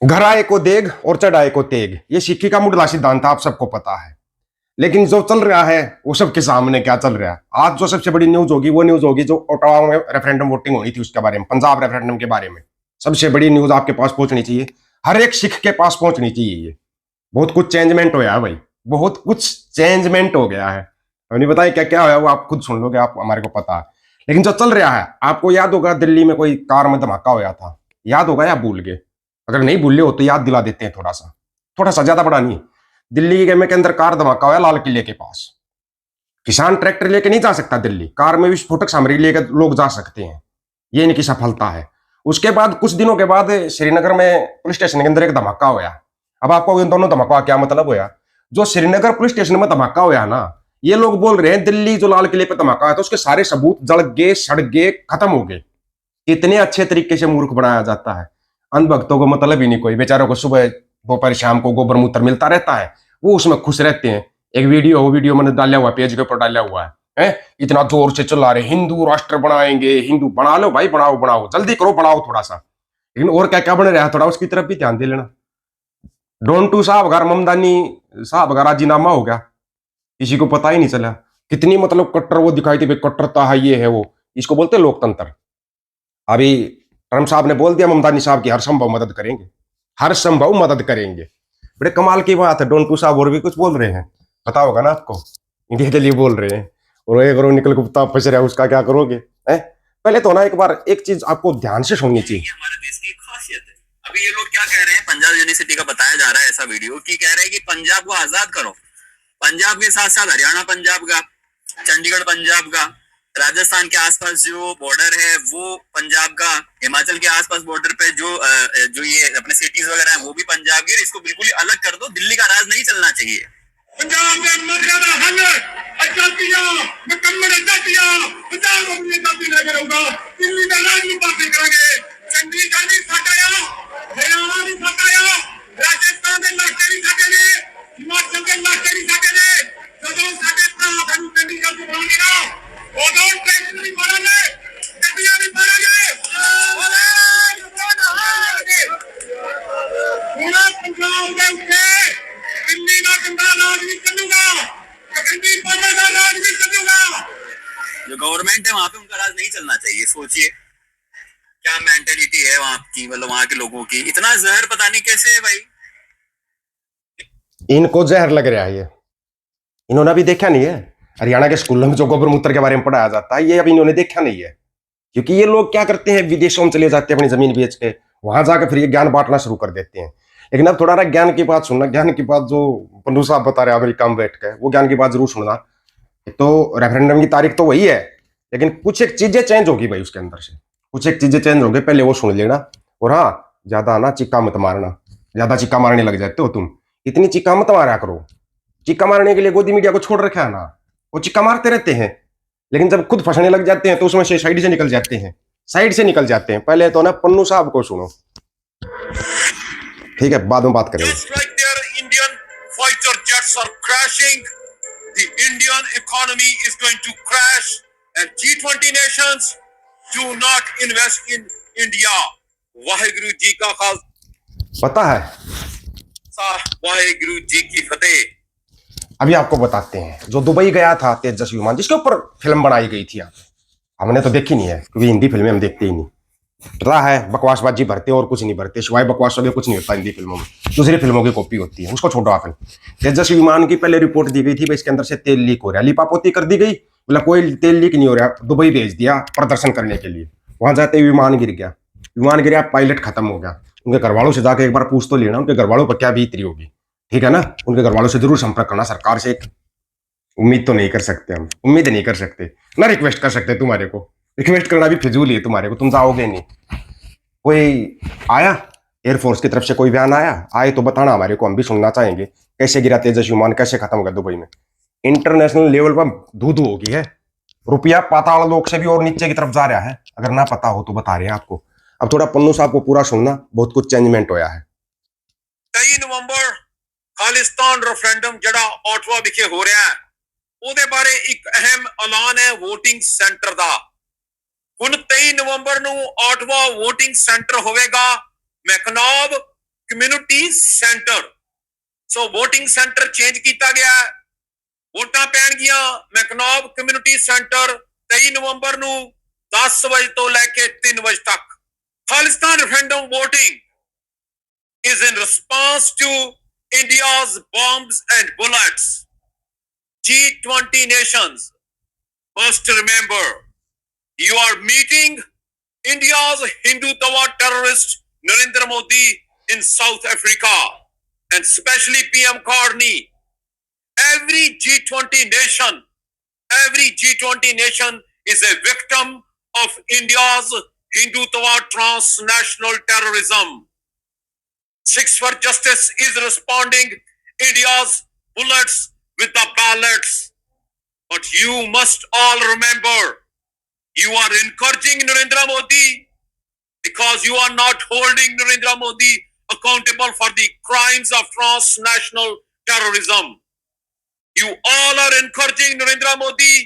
घर आए को देग और चढ़ाए को तेग, ये सिक्की का मुढ़ला सिद्धांत आप सबको पता है। लेकिन जो चल रहा है वो सबके सामने क्या चल रहा है। आज जो सबसे बड़ी न्यूज होगी वो न्यूज होगी जो ओटावा में रेफरेंडम वोटिंग होनी थी उसके बारे में, पंजाब रेफरेंडम के बारे में। सबसे बड़ी न्यूज आपके पास पहुंचनी चाहिए, हर एक सिख के पास पहुंचनी चाहिए। ये बहुत कुछ चेंजमेंट हो गया है भाई, बहुत कुछ चेंजमेंट हो गया है। अब नहीं बताए क्या क्या हुआ, वो आप खुद सुन लोगे, आप हमारे को पता है। लेकिन जो चल रहा है, आपको याद होगा दिल्ली में कोई कार में धमाका हुआ था, याद होगा या भूल गए? अगर नहीं भूले हो तो याद दिला देते हैं थोड़ा सा ज्यादा बड़ा नहीं। दिल्ली के अंदर कार धमाका हुआ लाल किले के पास। किसान ट्रैक्टर लेके नहीं जा सकता दिल्ली, कार में विस्फोटक सामग्री लेकर लोग जा सकते हैं, ये इनकी सफलता है। उसके बाद कुछ दिनों के बाद श्रीनगर में पुलिस स्टेशन के अंदर एक धमाका हुआ। अब आपको इन दोनों धमाका क्या मतलब हुआ? जो श्रीनगर पुलिस स्टेशन में धमाका हुआ ना, ये लोग बोल रहे हैं दिल्ली जो लाल किले पे धमाका है तो उसके सारे सबूत जल गए, सड़ गए, खत्म हो गए। इतने अच्छे तरीके से मूर्ख बनाया जाता है। अंधभक्तों को मतलब ही नहीं, कोई बेचारों को सुबह दोपहर शाम को गोबर मूत्र मिलता रहता है, वो उसमें खुश रहते हैं। एक वीडियो मैंने डाला हुआ, पेज के ऊपर डाला हुआ है, इतना जोर से चला रहे हिंदू राष्ट्र बनाएंगे, हिंदू बना लो भाई, बनाओ बनाओ, जल्दी करो, बनाओ थोड़ा सा। लेकिन और क्या क्या बन रहा है, थोड़ा उसकी तरफ भी ध्यान दे लेना। डोंटू साहब अगर ममदानी साहब अगर राजीनामा हो गया, किसी को पता ही नहीं चला। कितनी मतलब कट्टर वो दिखाई थी, कट्टरता है, ये है वो, इसको बोलते लोकतंत्र। अभी ट्रम्प साहब ने बोल दिया ममतानी साहब की हर संभव मदद करेंगे, हर संभव मदद करेंगे। बड़े कमाल की बात है, डोंटू साहब और भी कुछ बोल रहे हैं, पता होगा ना आपको, इंडिया के लिए बोल रहे हैं। और एक निकल गुप्ता फंस रहा है, उसका क्या करोगे? पहले तो ना एक बार एक चीज आपको ध्यान से सुननी चाहिए। हमारे देश की खासियत है। अभी ये लोग क्या कह रहे हैं, पंजाब यूनिवर्सिटी का बताया जा रहा है ऐसा वीडियो कि कह रहे हैं कि पंजाब को आजाद करो। पंजाब के साथ साथ हरियाणा पंजाब का, चंडीगढ़ पंजाब का, राजस्थान के आसपास जो बॉर्डर है वो पंजाब का, हिमाचल के आसपास बॉर्डर पे जो ये अपने सिटीज वगैरह हैं वो भी पंजाब के। इसको बिल्कुल ही अलग कर दो, दिल्ली का राज नहीं चलना चाहिए। पंजाब में मर्यादा हल आजादियां मुकम्मल आजादियां, पंजाब अपनी आजादी लेकर होगा, दिल्ली का राज नहीं बातें करेंगे। चंडीगढ़ नहीं सटाया, हरियाणा नहीं सटाया, राजस्थान के इलाके नहीं सटे ने, हिमाचल के इलाके नहीं सटे ने। ਜਦੋਂ ਸਾਡੇ ਭਰਾ ਸਾਨੂੰ ਚੰਡੀਗੜ੍ਹ ਤੋਂ ਬਣਾਉਣਗੇ ਨਾ, ਉਦੋਂ ਟ੍ਰੈਕਟਰ ਨਹੀਂ ਮਾਰਾਂਗੇ, ਗੱਡੀਆਂ ਨਹੀਂ ਮਾਰਾਂਗੇ। पूरा पंजाब के उत्ते दिल्ली का गंदा राज नहीं चलूगा, गंदी पावर का राज नहीं चलूगा। जो गवर्नमेंट है वहां पे उनका राज नहीं चलना चाहिए। सोचिए क्या मेंटेलिटी है वहां की, मतलब वहां के लोगों की। इतना जहर पता नहीं कैसे है भाई। इनको जहर लग रहा है, ये इन्होंने अभी देखा नहीं है। हरियाणा के स्कूलों में जो गोबर मूत्र के बारे में पढ़ाया जाता है, ये अभी इन्होंने देखा नहीं है। क्योंकि ये लोग क्या करते हैं, विदेशों में चले जाते हैं अपनी जमीन बेच के, वहां जाकर फिर ये ज्ञान बांटना शुरू कर देते हैं। लेकिन अब थोड़ा ना ज्ञान की बात सुनना, ज्ञान की बात जो पन्नू साहब बता रहे हैं अमेरिका में बैठ के, वो ज्ञान की बात जरूर सुनना। तो रेफरेंडम की तारीख तो वही है, लेकिन कुछ एक चीजें चेंज होगी भाई, उसके अंदर से कुछ एक चीजें चेंज होगी, पहले वो सुन लेना। और हाँ, ज्यादा ना चिक्का मत मारना, ज्यादा चिक्का मारने लग जाते हो तुम, इतनी चिक्का मत मारा करो। चिक्का मारने के लिए गोदी मीडिया को छोड़ रखा है ना, वो चिक्का मारते रहते हैं, लेकिन जब खुद फंसने लग जाते हैं तो उसमें से साइड से निकल जाते हैं, साइड से निकल जाते हैं। पहले तो ना पन्नू साहब को सुनो, ठीक है, बाद में बात करेंगे। Indian fighter jets are crashing. The Indian economy is going to crash, and G20 nations do not invest in India. Waheguru ji का खालसा, पता है, वाहेगुरु जी की फतेह। अभी आपको बताते हैं, जो दुबई गया था तेजस विमान, जिसके ऊपर फिल्म बनाई गई थी, हमने तो देखी नहीं है क्योंकि हिंदी फिल्में हम देखते ही नहीं। पता है बकवासबाजी भरते और कुछ नहीं भरते, सिवाय बकवास वगैरह कुछ नहीं होता हिंदी फिल्मों में, दूसरी फिल्मों की कॉपी होती है, उसको छोड़ो आपने। तेजस विमान की पहले रिपोर्ट दी गई थी भाई, इसके अंदर से तेल लीक हो रहा है, लिपापोती कर दी गई, बोला कोई तेल लीक नहीं हो रहा, दुबई भेज दिया प्रदर्शन करने के लिए। वहां जाते ही विमान गिर गया, विमान गिरा, पायलट खत्म हो गया। उनके घर वालों से जाकर एक बार पूछ तो लेना, उनके घर वालों पर क्या बीत रही होगी, ठीक है ना? उनके घर वालों से जरूर संपर्क करना, सरकार से एक उम्मीद तो नहीं कर सकते, हम उम्मीद नहीं कर सकते ना, रिक्वेस्ट कर सकते, तुम्हारे को रिक्वेस्ट करना भी फिजूल है तुम्हारे को, तुम जाओगे नहीं। कोई आया एयरफोर्स की तरफ से, कोई बयान आए तो बताना हमारे को, हम भी सुनना चाहेंगे। कैसे गिरा तेजस विमान, कैसे खत्म हो गया दुबई में? इंटरनेशनल लेवल पर धू धू हो गई है, रुपया पाताल लोक से भी और नीचे की तरफ जा रहा है। अगर ना पता हो तो बता रहे हैं आपको। अब थोड़ा पन्नू साहब को पूरा सुनना, बहुत कुछ चेंजमेंट होया है। 23 नवंबर खालिस्तान रेफरेंडम जड़ा ओटावा विखे हो रहा है, ਉਹਦੇ ਬਾਰੇ ਇੱਕ ਅਹਿਮ ਐਲਾਨ ਹੈ ਵੋਟਿੰਗ ਸੈਂਟਰ ਦਾ। ਹੁਣ 23 ਨਵੰਬਰ ਨੂੰ ਆਟਵਾ ਵੋਟਿੰਗ ਸੈਂਟਰ ਹੋਵੇਗਾ ਮੈਕਨਾਬ सेंटर। सो वोटिंग सेंटर चेंज किया गया है। वोटां पैणगियां मैकनॉब कम्युनिटी सेंटर 23 नवंबर ਨੂੰ 10 ਵਜੇ ਤੋਂ ਲੈ ਕੇ 3 ਵਜੇ ਤੱਕ। Khalistan referendum voting is in response to India's bombs and bullets. G20 nations must remember you are meeting India's Hindutva terrorist Narendra Modi in South Africa and especially PM Carney. Every G20 nation is a victim of India's Hindutva transnational terrorism. Six for Justice is responding India's bullets with the ballots. But you must all remember, you are encouraging Narendra Modi because you are not holding Narendra Modi accountable for the crimes of transnational terrorism. You all are encouraging Narendra Modi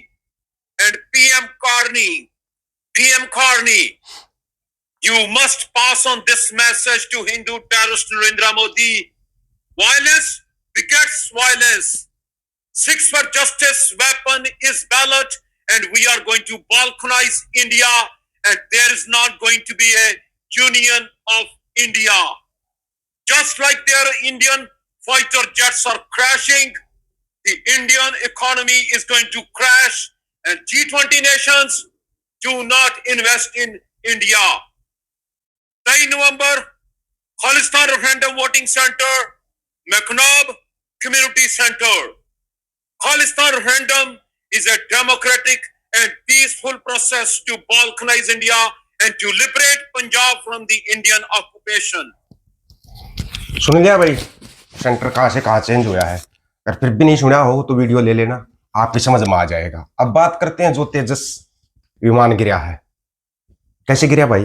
and PM Carney. You must pass on this message to Hindu terrorist Narendra Modi. Violence begets violence. Six for Justice weapon is ballot, and we are going to balkanize India, and there is not going to be a union of India. Just like their Indian fighter jets are crashing, the Indian economy is going to crash, and G20 nations do not invest in India. 23 November, Khalistan Referendum Voting Center, McNabb Community Center. Khalistan Referendum is a democratic and peaceful process to balkanize India and to liberate Punjab from the Indian occupation. सुन लिया भाई, centre कहाँ से कहाँ change हुआ है। अगर फिर भी नहीं सुना हो तो वीडियो ले लेना, आपकी समझ में आ जाएगा। अब बात करते हैं जो तेजस विमान गिरा है, कैसे गिरा भाई,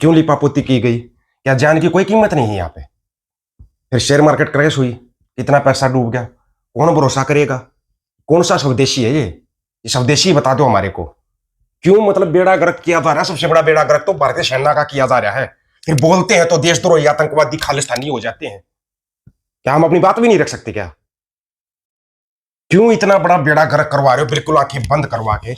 क्यों लिपापोती की गई, क्या जान की कोई कीमत नहीं है यहाँ पे। फिर शेयर मार्केट क्रैश हुई, कितना पैसा डूब गया, कौन भरोसा करेगा। कौन सा स्वदेशी है ये स्वदेशी बता दो हमारे को। क्यों मतलब बेड़ा गर्क किया जा रहा है, सबसे बड़ा बेड़ा गर्क तो भारतीय सेना का किया जा रहा है। फिर बोलते हैं तो देशद्रोही आतंकवादी खालिस्तानी हो जाते हैं। क्या हम अपनी बात भी नहीं रख सकते क्या। क्यों इतना बड़ा बेड़ा गर्क करवा रहे हो, बिल्कुल आंखें बंद करवा के।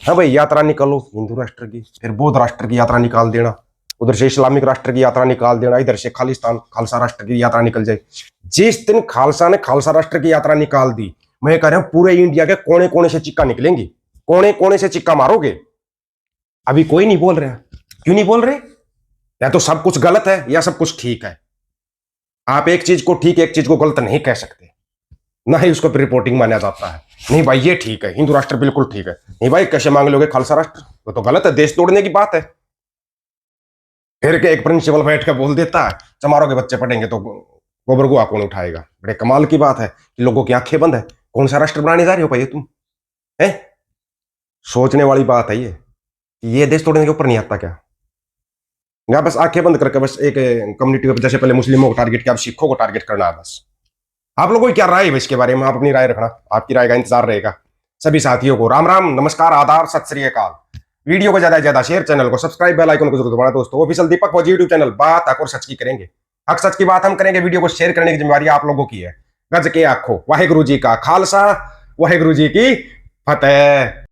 हाँ भाई, यात्रा निकालो हिंदू राष्ट्र की, फिर बौद्ध राष्ट्र की यात्रा निकाल देना, उधर से इस्लामिक राष्ट्र की यात्रा निकाल देना, इधर से खालिस्तान खालसा राष्ट्र की यात्रा निकल जाए। जिस दिन खालसा ने खालसा राष्ट्र की यात्रा निकाल दी, मैं कह रहा हूं पूरे इंडिया के कोने कोने से चिक्का निकलेंगी, कोने कोने से चिक्का मारोगे। अभी कोई नहीं बोल रहा, क्यों नहीं बोल रहे। या तो सब कुछ गलत है या सब कुछ ठीक है। आप एक चीज को ठीक एक चीज को गलत नहीं कह सकते, ना ही उसको रिपोर्टिंग माना जाता है। नहीं भाई ये ठीक है, हिंदू राष्ट्र बिल्कुल ठीक है। नहीं भाई कैसे मांग लोगे खालसा राष्ट्र, वो तो गलत है, देश तोड़ने की बात है। फिर के एक प्रिंसिपल बैठ कर बोल देता है चमारों के बच्चे पढ़ेंगे तो गोबर गुआ कौन उठाएगा। बड़े कमाल की बात है कि लोगों की आंखें बंद है। कौन सा राष्ट्र बनाने जा रहे हो भाई तुम, है सोचने वाली बात है ये देश तोड़ने के ऊपर नहीं आता क्या। यहाँ बस आंखें बंद करके बस एक कम्युनिटी को, जैसे पहले मुस्लिमों को टारगेट किया, अब सिखों को टारगेट करना है बस। आप लोगों की क्या राय है इसके बारे में, आप अपनी राय रखना, आपकी राय का इंतजार रहेगा। सभी साथियों को राम राम, नमस्कार, आदाब, सत श्री अकाल। वीडियो को ज्यादा से ज्यादा शेयर, चैनल को सब्सक्राइब, बेल आइकन को जरूर दबाना दोस्तों। ऑफिशियल दीपक फौजी यूट्यूब चैनल, बात हक और सच की करेंगे, हक सच की बात हम करेंगे। वीडियो को शेयर करने की जिम्मेवारी आप लोगों की है। गज के आखो, वाहिगुरु जी का खालसा, वाहिगुरु जी की फतेह।